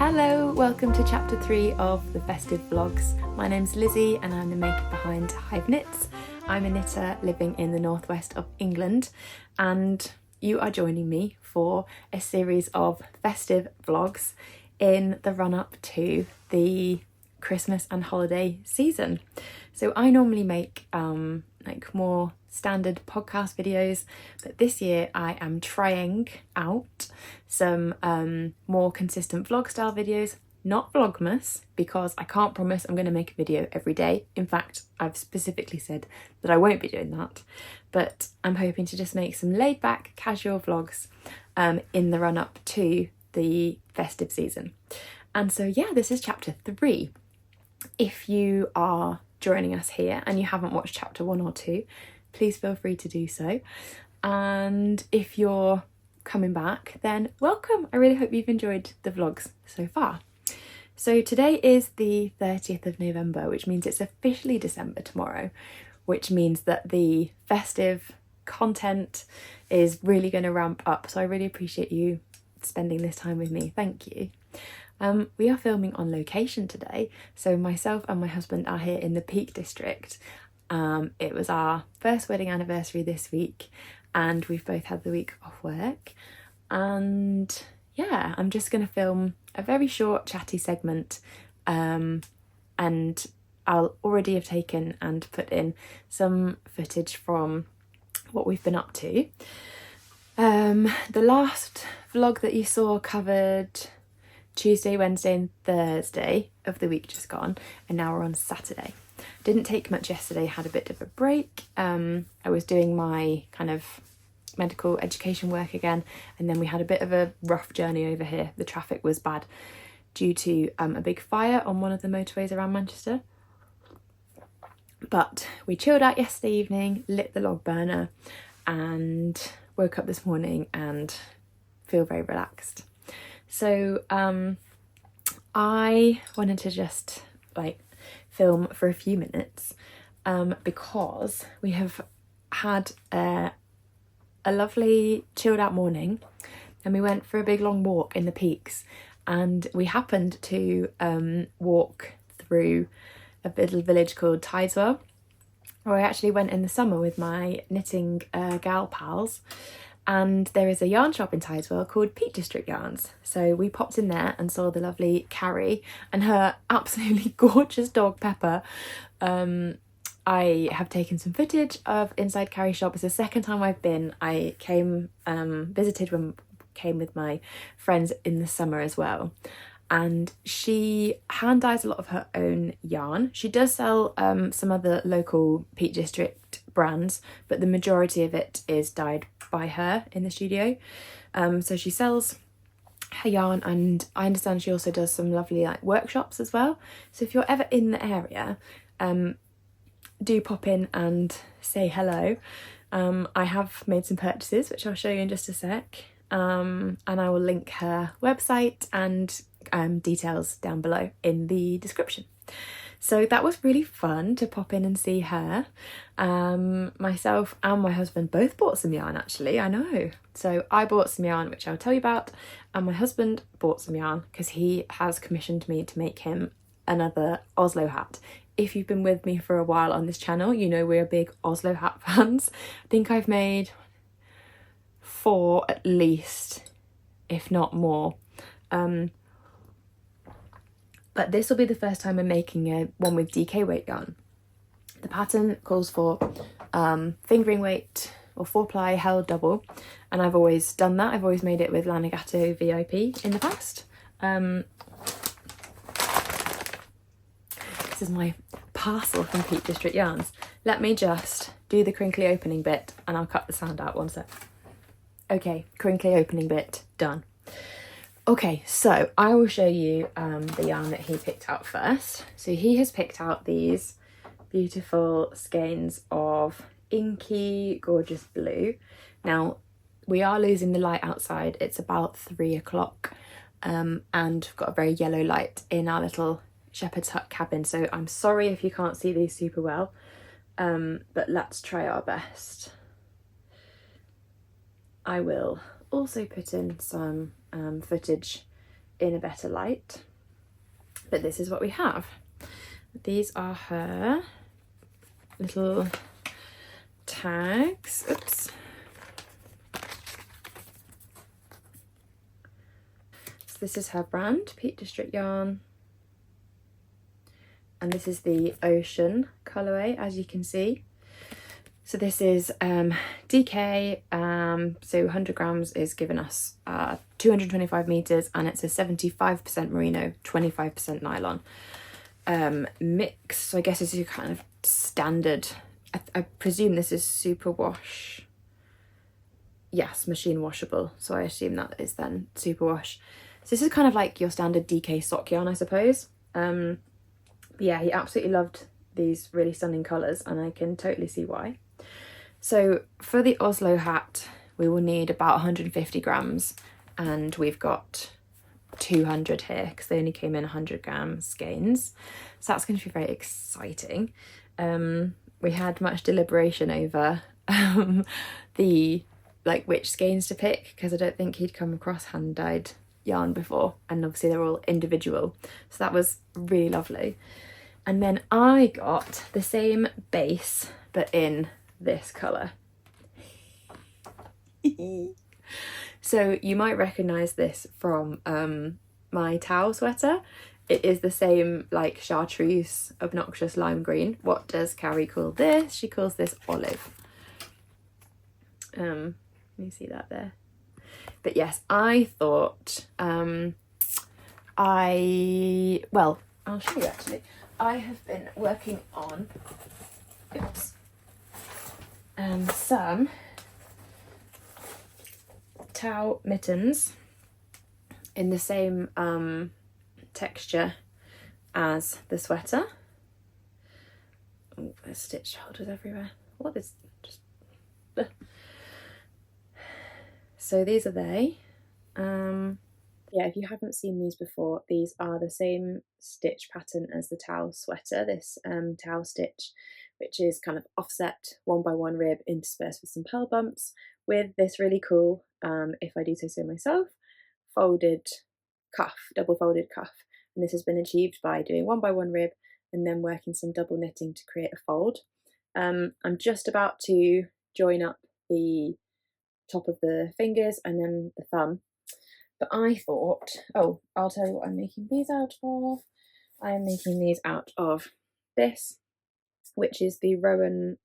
Hello, welcome to chapter 3 of the Festive Vlogs. My name's Lizzie and I'm the maker behind Hive Knits. I'm a knitter living in the northwest of England, and you are joining me for a series of festive vlogs in the run-up to the Christmas and holiday season. So I normally make more standard podcast videos, but this year I am trying out some more consistent vlog style videos, not vlogmas, because I can't promise I'm going to make a video every day. In fact, I've specifically said that I won't be doing that, but I'm hoping to just make some laid back casual vlogs in the run up to the festive season. And so yeah, this is chapter 3. If you are joining us here and you haven't watched chapter 1 or 2, please feel free to do so. And if you're coming back, then welcome. I really hope you've enjoyed the vlogs so far. So today is the 30th of November, which means it's officially December tomorrow, which means that the festive content is really going to ramp up. So I really appreciate you spending this time with me. Thank you. We are filming on location today. So myself and my husband are here in the Peak District. It was our first wedding anniversary this week and we've both had the week off work, and yeah, I'm just going to film a very short chatty segment, and I'll already have taken and put in some footage from what we've been up to. The last vlog that you saw covered Tuesday, Wednesday and Thursday of the week just gone, and now we're on Saturday. Didn't take much yesterday, had a bit of a break. I was doing my kind of medical education work again, and then we had a bit of a rough journey over here. The traffic was bad due to a big fire on one of the motorways around Manchester. But we chilled out yesterday evening, lit the log burner, and woke up this morning and feel very relaxed. So I wanted to just film for a few minutes because we have had a lovely chilled out morning, and we went for a big long walk in the peaks, and we happened to walk through a little village called Tideswell, where I actually went in the summer with my knitting gal pals. And there is a yarn shop in Tideswell called Peak District Yarns. So we popped in there and saw the lovely Carrie and her absolutely gorgeous dog Pepper. I have taken some footage of inside Carrie's shop. It's the second time I've been. I came, came with my friends in the summer as well. And she hand dyes a lot of her own yarn. She does sell some other local Peak District brands, but the majority of it is dyed by her in the studio. So she sells her yarn, and I understand she also does some lovely workshops as well. So if you're ever in the area, do pop in and say hello. I have made some purchases, which I'll show you in just a sec. And I will link her website and details down below in the description. So that was really fun to pop in and see her. Myself and my husband both bought some yarn, actually, I know. So I bought some yarn, which I'll tell you about, and my husband bought some yarn because he has commissioned me to make him another Oslo hat. If you've been with me for a while on this channel, you know we're big Oslo hat fans. I think I've made 4 at least, if not more. But this will be the first time I'm making one with DK weight yarn. The pattern calls for fingering weight or 4-ply held double, and I've always done that. I've always made it with Lanigato VIP in the past. This is my parcel from Peak District Yarns. Let me just do the crinkly opening bit and I'll cut the sound out one sec. Okay, crinkly opening bit done. Okay, so I will show you the yarn that he picked out first. So he has picked out these beautiful skeins of inky, gorgeous blue. Now, we are losing the light outside. It's about 3 o'clock and we've got a very yellow light in our little shepherd's hut cabin. So I'm sorry if you can't see these super well, but let's try our best. I will also put in some footage in a better light, but this is what we have. These are her little tags. Oops. So this is her brand, Peak District Yarn. And this is the Ocean colourway, as you can see. So this is DK, so 100 grams is giving us 225 meters, and it's a 75% merino, 25% nylon mix. So I guess this is your kind of standard. I presume this is super wash. Yes, machine washable. So I assume that is then super wash. So this is kind of like your standard DK sock yarn, I suppose. But yeah, he absolutely loved these really stunning colours, and I can totally see why. So for the Oslo hat, we will need about 150 grams, and we've got 200 here because they only came in 100 gram skeins. So that's going to be very exciting. We had much deliberation over which skeins to pick, because I don't think he'd come across hand-dyed yarn before, and obviously they're all individual, so that was really lovely. And then I got the same base but in this colour. So you might recognise this from my towel sweater. It is the same like chartreuse obnoxious lime green. What does Carrie call this? She calls this olive. Let me see that there. But yes, I thought I'll show you actually. I have been working on some towel mittens in the same texture as the sweater. Oh, there's stitch holders everywhere. What is just... So these are they. Yeah, if you haven't seen these before, these are the same stitch pattern as the towel sweater, this towel stitch, which is kind of offset 1x1 rib interspersed with some pearl bumps, with this really cool, if I do say so myself, folded cuff, double folded cuff. And this has been achieved by doing 1x1 rib and then working some double knitting to create a fold. I'm just about to join up the top of the fingers and then the thumb. But I thought, oh, I'll tell you what I'm making these out of. I am making these out of this, which is the Rowan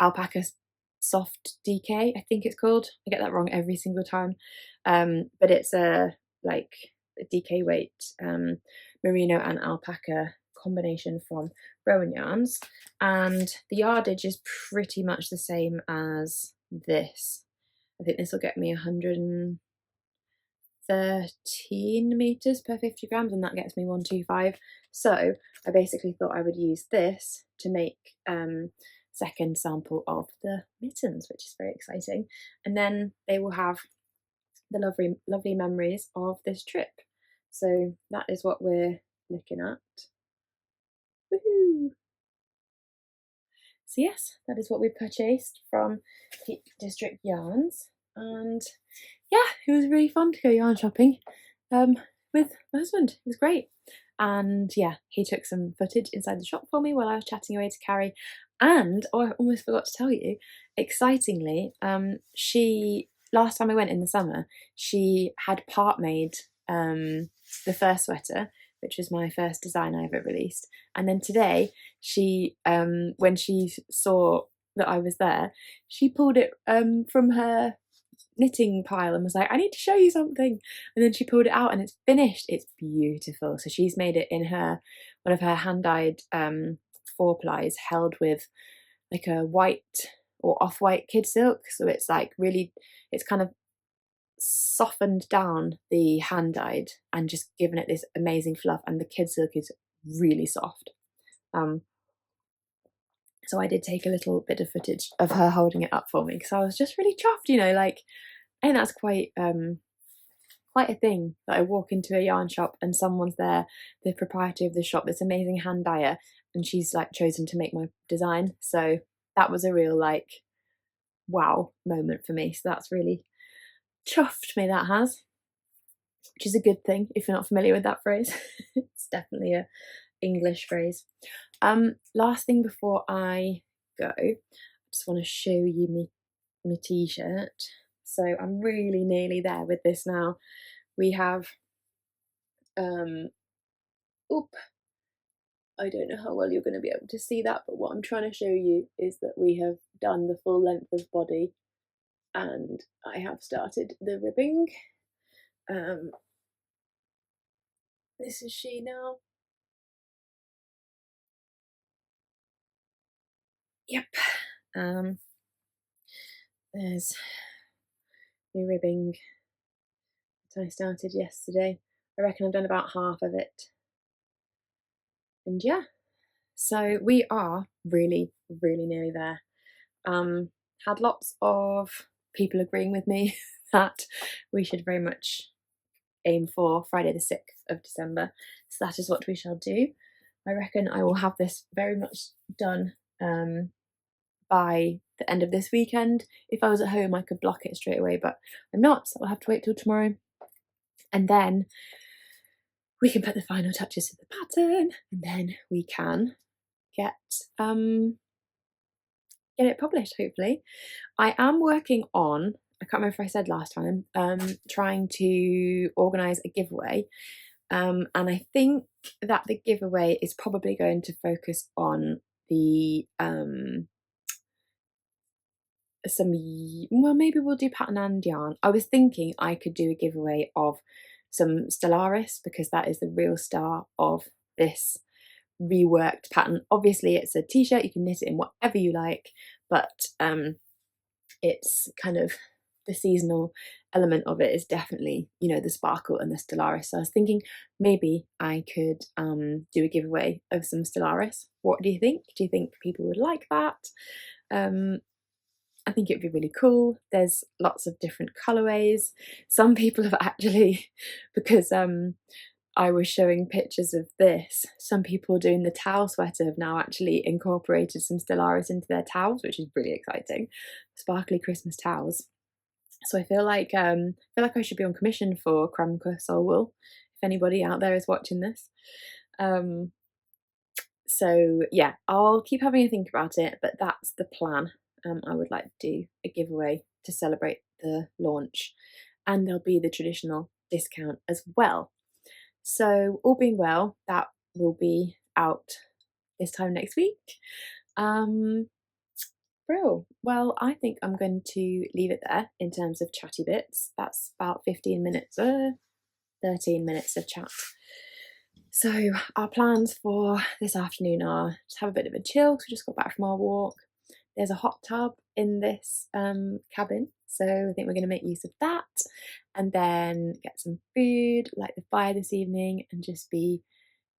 alpaca soft DK, I think it's called. I get that wrong every single time. But it's a DK weight merino and alpaca combination from Rowan yarns, and the yardage is pretty much the same as this. I think this will get me 113 meters per 50 grams, and that gets me 125. So I basically thought I would use this to make second sample of the mittens, which is very exciting, and then they will have the lovely memories of this trip. So that is what we're looking at. Woohoo! So yes, that is what we purchased from Peak District Yarns, and yeah, it was really fun to go yarn shopping with my husband. It was great. And yeah, he took some footage inside the shop for me while I was chatting away to Carrie. And I almost forgot to tell you, excitingly, last time I went in the summer, she had part made the first sweater, which was my first design I ever released. And then today, she when she saw that I was there, she pulled it from her knitting pile and was like, I need to show you something. And then she pulled it out and it's finished. It's beautiful. So she's made it in one of her hand-dyed 4-plies held with like a white or off-white kid silk. So it's like really, it's kind of softened down the hand-dyed and just given it this amazing fluff, and the kid silk is really soft. So I did take a little bit of footage of her holding it up for me because I was just really chuffed, like, and that's quite a thing that I walk into a yarn shop and someone's there, the proprietor of the shop, this amazing hand dyer, and she's like chosen to make my design. So that was a real like wow moment for me. So that's really chuffed me, that has. which is a good thing if you're not familiar with that phrase. It's definitely a English phrase. Last thing before I go, I just want to show you my t-shirt. So I'm really nearly there with this now. We have oop, I don't know how well you're going to be able to see that, but what I'm trying to show you is that we have done the full length of body, and I have started the ribbing. This is she now. Yep. There's my ribbing that I started yesterday. I reckon I've done about half of it. And yeah, so we are really, really nearly there. Had lots of people agreeing with me that we should very much aim for Friday the 6th of December. So that is what we shall do. I reckon I will have this very much done by the end of this weekend. If I was at home, I could block it straight away, but I'm not, so I'll have to wait till tomorrow. And then we can put the final touches to the pattern, and then we can get it published, hopefully. I am working on, I can't remember if I said last time, trying to organise a giveaway. And I think that the giveaway is probably going to focus on the well, maybe we'll do pattern and yarn. I was thinking I could do a giveaway of some Stellaris, because that is the real star of this reworked pattern. Obviously it's a t-shirt, you can knit it in whatever you like, but it's kind of the seasonal element of it is definitely, you know, the sparkle and the Stellaris. So I was thinking maybe I could do a giveaway of some Stellaris. What do you think? Do you think people would like that? I think it would be really cool. There's lots of different colourways. Some people have actually, because I was showing pictures of this, some people doing the towel sweater have now actually incorporated some Stellaris into their towels, which is really exciting. Sparkly Christmas towels. So I feel like I should be on commission for Kremke Soul Wool, if anybody out there is watching this. So yeah, I'll keep having a think about it, but that's the plan. I would like to do a giveaway to celebrate the launch, and there'll be the traditional discount as well. So all being well, that will be out this time next week. Brill. Well, I think I'm going to leave it there in terms of chatty bits. That's about 13 minutes of chat. So our plans for this afternoon are to have a bit of a chill, because we just got back from our walk. There's a hot tub in this cabin, so I think we're going to make use of that, and then get some food, light the fire this evening, and just be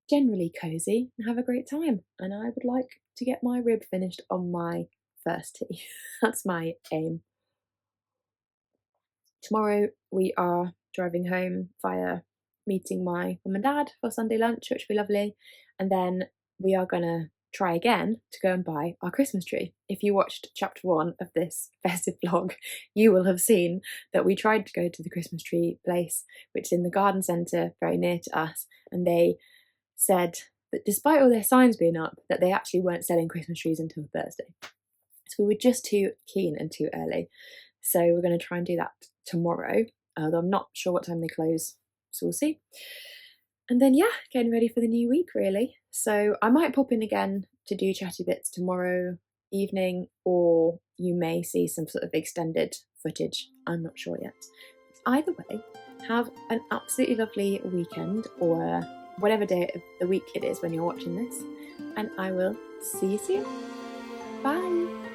generally cosy and have a great time. And I would like to get my rib finished on my first tee. That's my aim. Tomorrow we are driving home via meeting my mum and dad for Sunday lunch, which will be lovely, and then we are going to try again to go and buy our Christmas tree. If you watched chapter 1 of this festive vlog, you will have seen that we tried to go to the Christmas tree place, which is in the garden centre very near to us, and they said that despite all their signs being up, that they actually weren't selling Christmas trees until Thursday. So we were just too keen and too early. So we're going to try and do that tomorrow, although I'm not sure what time they close, so we'll see. And then yeah, getting ready for the new week really. So I might pop in again to do chatty bits tomorrow evening, or you may see some sort of extended footage. I'm not sure yet. Either way, have an absolutely lovely weekend, or whatever day of the week it is when you're watching this, and I will see you soon. Bye!